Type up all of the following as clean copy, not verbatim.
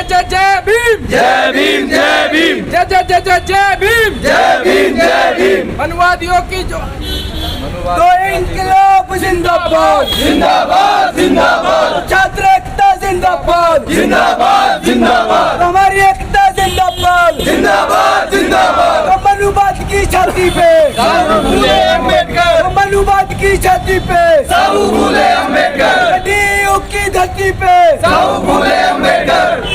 जय जय भीम, जय भीम, जय भीम, जय जय जय जय जय भीम, जय भीम, जय भीम। मनुवादियों की जो दो इंकलाब जिंदाबाद, जिंदाबाद, जिंदाबाद, छात्र एकता जिंदाबाद, जिंदाबाद, जिंदाबाद, हमारी एकता जिंदाबाद, जिंदाबाद, जिंदाबाद। मनुवाद की छाती पे साहू फूले अम्बेडकर, मनुवाद की छाती पे साहू फूले अम्बेडकर, नदियों की धरती पे साहू फूले अम्बेडकर।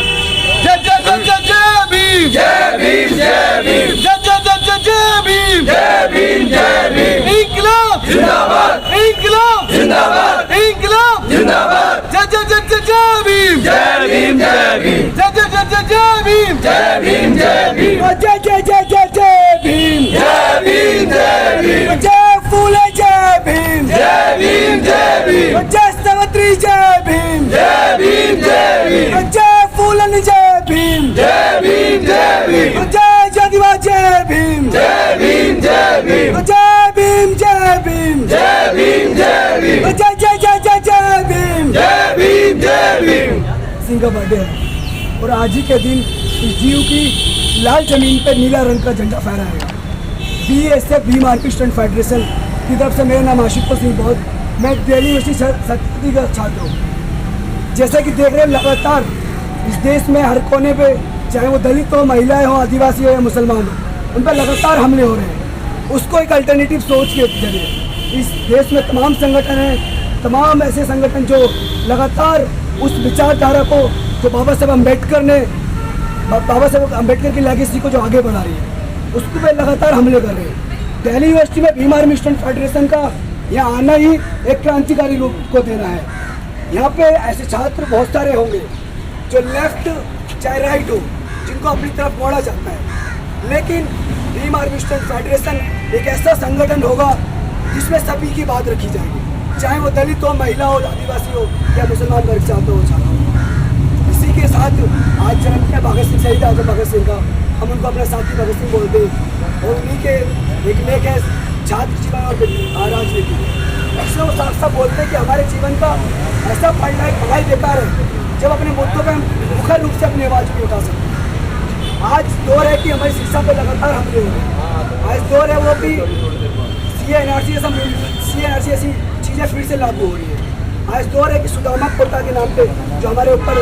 जय जय जय जय जय भीम, जय भीम, जय भीम, जय जय जय जय जय भीम, जय भीम, जय भीम। इंकलाब जिंदाबाद, इंकलाब जिंदाबाद, इंकलाब जिंदाबाद। जय जय जय जय जय भीम, जय भीम, जय भीम, जय जय जय जय जय भीम, जय भीम, जय भीम, जय जय जय जय जय भीम, जय भीम, जय भीम, जय फूले जय भीम, जय भीम, जय भीम, जय सावित्री जय भीम, जय भीम, जय भीम, जय फूलन जय भीम, जय भीम, जय भीम, जय जगवा जय भीम, जय भीम, जय भीम, जय भीम जय भीम, जय भीम, जय भीम, जय जय जय जय जय भीम। जय भीम, जय भीम। सिंह का बर्थडे है और आज ही के दिन इस जीव की लाल जमीन पर नीला रंग का झंडा फहराएगा। BSF Bhim army student federation की तरफ से मेरा नाम आशुतोष सिंह बहुत, मैं दिल्ली यूनिवर्सिटी संस्कृति का छात्र हूँ। जैसे कि देख रहे हैं लगातार इस देश में हर कोने पे, चाहे वो दलित हो, महिलाएं हो, आदिवासी हो या मुसलमान हो, उन पर लगातार हमले हो रहे हैं। उसको एक अल्टरनेटिव सोच के जरिए इस देश में तमाम संगठन हैं, तमाम ऐसे संगठन जो लगातार उस विचारधारा को जो बाबा साहब अम्बेडकर की लेगेसी को जो आगे बढ़ा रही है, उसको पे लगातार हमले कर रहे हैं। दिल्ली यूनिवर्सिटी में भीम आर्मी स्टूडेंट फेडरेशन का यहाँ आना ही एक क्रांतिकारी रूप को देना है। यहाँ पे ऐसे छात्र बहुत सारे होंगे जो लेफ्ट चाहे राइट हो, जिनको अपनी तरफ मोड़ा जाता है, लेकिन भीम आर्मी स्टूडेंट फेडरेशन एक ऐसा संगठन होगा जिसमें सभी की बात रखी जाएगी, चाहे वो दलित हो, महिला हो, आदिवासी हो या मुसलमान वर्ग छात्र हो, छात्र हो। इसी के साथ आज जन्म किया भगत सिंह, शहीद आजम भगत सिंह का, हम उनको अपना साथी भगत सिंह बोलते हैं और उन्हीं के एक लेख है छात्र जीवन और राजनीति। अक्सर वो साफ साफ बोलते हैं कि हमारे जीवन का ऐसा पढ़ना है, पढ़ाई बेकार है जब अपने मुद्दों पर हम मुखर रूप से अपनी आवाज़ भी उठा सकते हैं। आज दौर है कि हमारी शिक्षा पर लगातार हमले हो रहे हैं। आज दौर है वो भी CNRC ऐसी चीज़ें फिर से लागू हो रही है। आज दौर है कि सुदामा कोटा के नाम पे जो हमारे ऊपर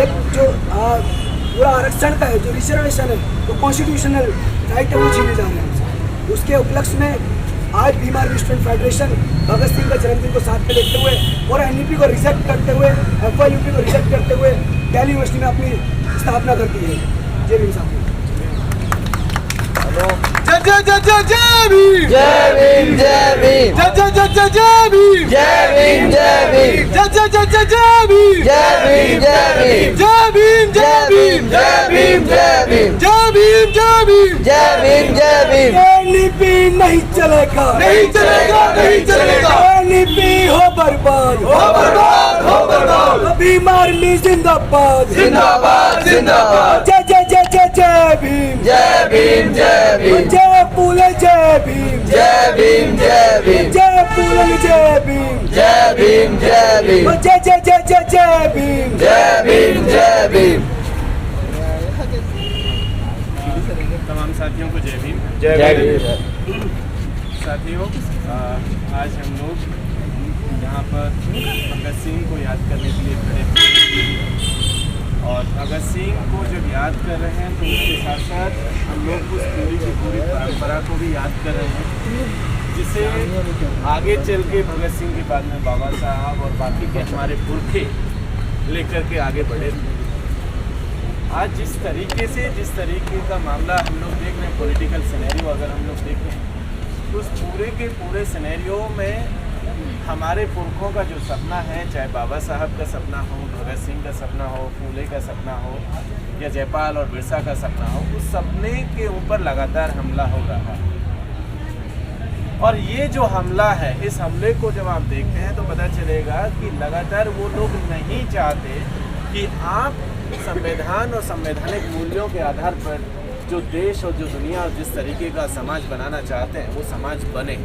एक जो पूरा आरक्षण का है, जो रिजर्वेशन है, वो कॉन्स्टिट्यूशनल राइट है, वो छीने जा रहे हैं। उसके उपलक्ष्य में आज Bhim army student federation Bhagat Singh का जन्मदिन को साथ में देखते हुए और NUP को रिजेक्ट करते हुए, FYUP को रिजेक्ट करते हुए दिल्ली यूनिवर्सिटी में अपनी स्थापना करती है। जय भीम साहब। जय जय जय जय जय भीम, जय भीम, जय भीम, जय जय जय जय जय भीम, जय भीम, जय भीम, जय जय जय जय जय भीम, जय भीम, जय भीम, जय भीम जय भीम, जय भीम, जय भीम, जय भीम जय भीम, जय भीम, जय भीम। NUP नहीं चलेगा, नहीं चलेगा, नहीं चलेगा। NUP हो बर्बाद, हो बर्बाद, हो बर्बाद। भीम आर्मी जिंदाबाद, जिंदाबाद, जिंदाबाद। जय जय जय जय जय भीम, जय भीम, जय भीम, जय फूले जय भीम, जय भीम, जय भीम, जय फूलन जय भीम, जय भीम, जय भीम, जय जय जय जय जय भीम, जय भीम, जय भीम। तमाम साथियों को जय भीम। जय भीम। साथियों, आज हम लोग यहाँ पर भगत सिंह को याद करने के लिए खड़े हैं और भगत सिंह को जब याद कर रहे हैं तो उसके साथ साथ हम लोग उस पूरी की पूरी परंपरा को भी याद कर रहे हैं, जिसे आगे चल के भगत सिंह के बाद में बाबा साहब और बाकी के हमारे पुरखे लेकर के आगे बढ़े। आज जिस तरीके का मामला हम लोग देख रहे हैं, पॉलिटिकल सिनेरियो अगर हम लोग देखें तो उस पूरे के पूरे सिनेरियो में हमारे पुरखों का जो सपना है, चाहे बाबा साहब का सपना हो, भगत सिंह का सपना हो, फूले का सपना हो या जयपाल और बिरसा का सपना हो, उस सपने के ऊपर लगातार हमला हो रहा है। और ये जो हमला है, इस हमले को जब आप देखते हैं तो पता चलेगा कि लगातार वो लोग नहीं चाहते कि आप संविधान और संवैधानिक मूल्यों के आधार पर जो देश और जो दुनिया और जिस तरीके का समाज बनाना चाहते हैं वो समाज बने,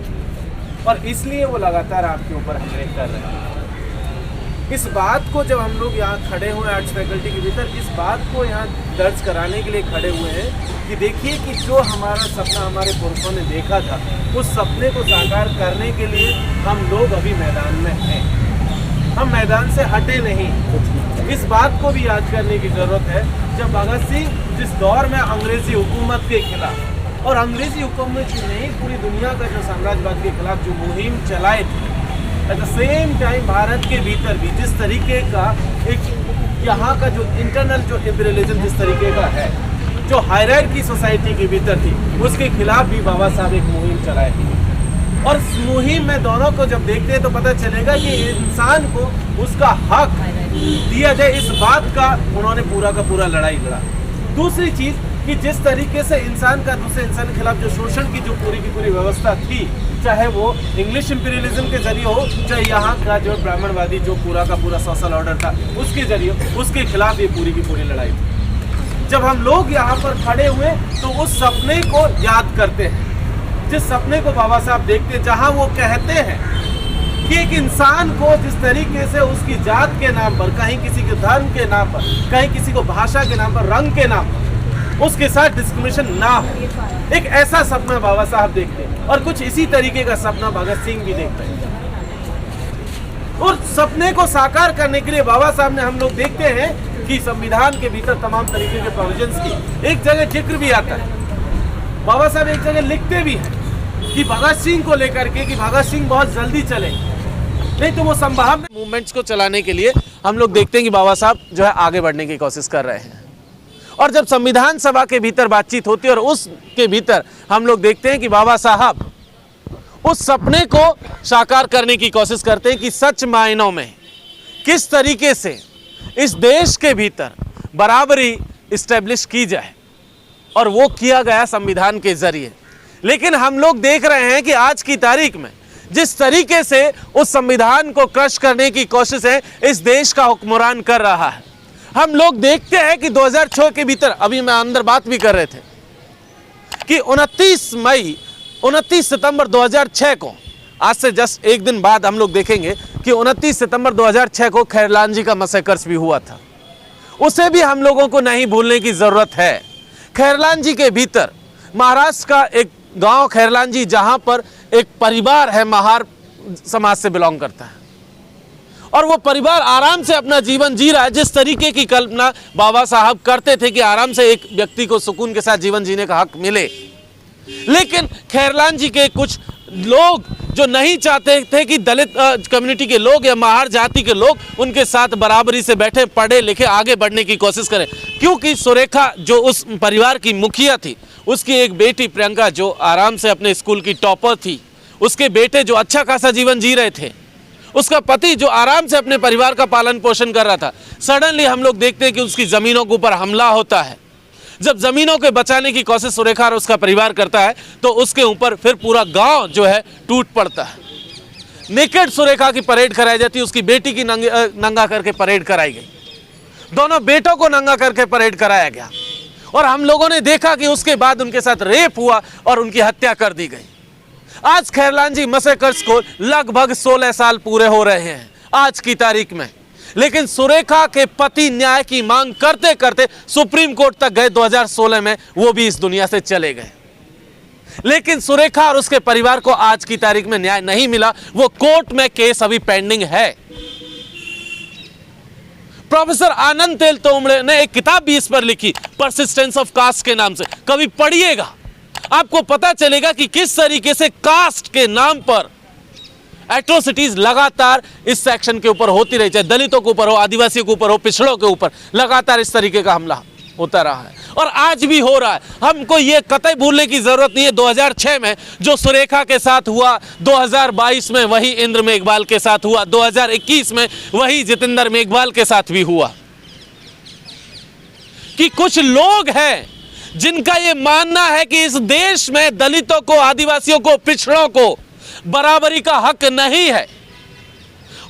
और इसलिए वो लगातार आपके ऊपर हमले कर रहे हैं। इस बात को जब हम लोग यहाँ खड़े हुए आर्ट्स फैकल्टी के भीतर, इस बात को यहाँ दर्ज कराने के लिए खड़े हुए हैं कि देखिए कि जो हमारा सपना हमारे पुरखों ने देखा था, उस सपने को साकार करने के लिए हम लोग अभी मैदान में हैं। हम मैदान से हटे नहीं। इस बात को भी याद करने की ज़रूरत है, जब भगत सिंह जिस दौर में अंग्रेज़ी हुकूमत के खिलाफ, और अंग्रेज़ी हुकूमत की नहीं पूरी दुनिया का जो साम्राज्यवाद के खिलाफ जो मुहिम चलाए थे, at the same time Bharat के भीतर भी जिस तरीके का एक यहाँ का जो इंटरनल जो इम्पीरियलिज्म जिस तरीके का है, जो हायरार्की सोसाइटी के भीतर थी, उसके खिलाफ भी बाबा साहब एक मुहिम चलाए थी। और इस मुहिम में दोनों को जब देखते हैं तो पता चलेगा कि इंसान को उसका हक दिया जाए, इस बात का उन्होंने पूरा का पूरा लड़ाई लड़ा। दूसरी चीज़ कि जिस तरीके से इंसान का दूसरे इंसान के खिलाफ जो शोषण की जो पूरी की पूरी व्यवस्था थी, चाहे वो इंग्लिश इंपीरियलिज्म के जरिए हो, चाहे यहाँ का जो ब्राह्मणवादी जो पूरा का पूरा सोशल ऑर्डर था उसके जरिए, उसके खिलाफ ये पूरी की पूरी लड़ाई थी। जब हम लोग यहाँ पर खड़े हुए तो उस सपने को याद करते हैं, जिस सपने को बाबा साहब देखते हैं, जहाँ वो कहते हैं कि एक इंसान को जिस तरीके से उसकी जात के नाम पर, कहीं किसी के धर्म के नाम पर, कहीं किसी को भाषा के नाम पर, रंग के नाम पर उसके साथ डिस्क्रिमिनेशन ना हो, एक ऐसा सपना बाबा साहब देखते हैं। और कुछ इसी तरीके का सपना भगत सिंह भी देखते हैं। और सपने को साकार करने के लिए बाबा साहब ने, हम लोग देखते हैं कि संविधान के भीतर तमाम तरीके के प्रोविजंस की एक जगह जिक्र भी आता है। बाबा साहब एक जगह लिखते भी हैं कि भगत सिंह को लेकर के कि भगत सिंह बहुत जल्दी चले, नहीं तो वो संभावना मूवमेंट्स को चलाने के लिए हम लोग देखते हैं कि बाबा साहब जो है आगे बढ़ने की कोशिश कर रहे हैं। और जब संविधान सभा के भीतर बातचीत होती है और उसके भीतर हम लोग देखते हैं कि बाबा साहब उस सपने को साकार करने की कोशिश करते हैं कि सच मायनों में किस तरीके से इस देश के भीतर बराबरी इस्टेब्लिश की जाए, और वो किया गया संविधान के जरिए। लेकिन हम लोग देख रहे हैं कि आज की तारीख में जिस तरीके से उस संविधान को क्रश करने की कोशिश है इस देश का हुक्मरान कर रहा है। हम लोग देखते हैं कि 2006 के भीतर, अभी मैं अंदर बात भी कर रहे थे कि 29 सितंबर 2006 को, आज से जस्ट एक दिन बाद हम लोग देखेंगे कि 29 सितंबर 2006 को खैरलांजी का मैसेकर्स भी हुआ था। उसे भी हम लोगों को नहीं भूलने की ज़रूरत है। खैरलांजी के भीतर महाराष्ट्र का एक गांव खैरलांजी, जहां पर एक परिवार है, महार समाज से बिलोंग करता है, और वो परिवार आराम से अपना जीवन जी रहा है। जिस तरीके की कल्पना बाबा साहब करते थे कि आराम से एक व्यक्ति को सुकून के साथ जीवन जीने का हक मिले, लेकिन खैरलांजी के कुछ लोग जो नहीं चाहते थे कि दलित कम्युनिटी के लोग या महार जाति के लोग उनके साथ बराबरी से बैठे, पढ़े लिखे, आगे बढ़ने की कोशिश करें। क्योंकि सुरेखा जो उस परिवार की मुखिया थी, उसकी एक बेटी प्रियंका जो आराम से अपने स्कूल की टॉपर थी, उसके बेटे जो अच्छा खासा जीवन जी रहे थे, उसका पति जो आराम से अपने परिवार का पालन पोषण कर रहा था, सडनली हम लोग देखते हैं कि उसकी ज़मीनों के ऊपर हमला होता है। जब ज़मीनों के बचाने की कोशिश सुरेखा और उसका परिवार करता है तो उसके ऊपर फिर पूरा गांव जो है टूट पड़ता है। नेकेड सुरेखा की परेड कराई जाती है, उसकी बेटी की नंगा करके परेड कराई गई, दोनों बेटों को नंगा करके परेड कराया गया, और हम लोगों ने देखा कि उसके बाद उनके साथ रेप हुआ और उनकी हत्या कर दी गई। आज खैरलांजी मैसेकर्स को लगभग 16 साल पूरे हो रहे हैं आज की तारीख में, लेकिन सुरेखा के पति न्याय की मांग करते करते सुप्रीम कोर्ट तक गए। 2016 में वो भी इस दुनिया से चले गए, लेकिन सुरेखा और उसके परिवार को आज की तारीख में न्याय नहीं मिला। वो कोर्ट में केस अभी पेंडिंग है। प्रोफेसर आनंद तेल तोमड़े ने एक किताब भी इस पर लिखी, परसिस्टेंस ऑफ कास्ट के नाम से, कभी पढ़िएगा, आपको पता चलेगा कि किस तरीके से कास्ट के नाम पर एट्रोसिटीज लगातार इस सेक्शन के ऊपर होती रही, चाहे दलितों के ऊपर हो, आदिवासियों के ऊपर हो, पिछड़ों के ऊपर लगातार इस तरीके का हमला होता रहा है और आज भी हो रहा है। हमको ये कतई भूलने की जरूरत नहीं है 2006 में जो सुरेखा के साथ हुआ, 2022 में वही इंद्र मेघवाल के साथ हुआ, 2021 में वही जितेंद्र मेघवाल के साथ भी हुआ। कि कुछ लोग हैं जिनका ये मानना है कि इस देश में दलितों को, आदिवासियों को, पिछड़ों को बराबरी का हक नहीं है।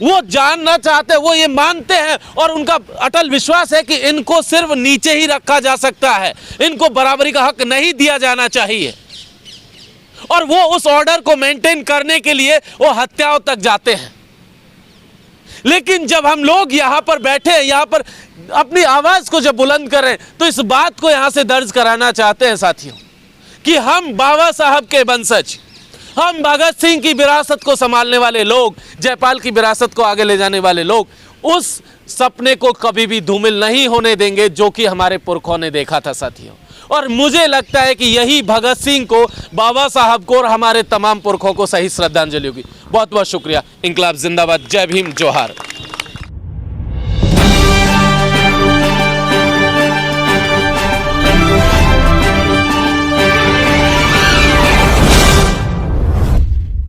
वो जानना चाहते, वो ये मानते हैं और उनका अटल विश्वास है कि इनको सिर्फ नीचे ही रखा जा सकता है, इनको बराबरी का हक नहीं दिया जाना चाहिए, और वो उस ऑर्डर को मेंटेन करने के लिए वो हत्याओं तक जाते हैं। लेकिन जब हम लोग यहाँ पर बैठे हैं, यहाँ पर अपनी आवाज़ को जब बुलंद करें, तो इस बात को यहाँ से दर्ज कराना चाहते हैं साथियों कि हम बाबा साहब के वंशज, हम भगत सिंह की विरासत को संभालने वाले लोग, जयपाल की विरासत को आगे ले जाने वाले लोग उस सपने को कभी भी धूमिल नहीं होने देंगे जो कि हमारे पुरखों ने देखा था साथियों। और मुझे लगता है कि यही भगत सिंह को, बाबा साहब को और हमारे तमाम पुरखों को सही श्रद्धांजलि होगी। बहुत बहुत शुक्रिया। इंकलाब जिंदाबाद। जय भीम, जोहार।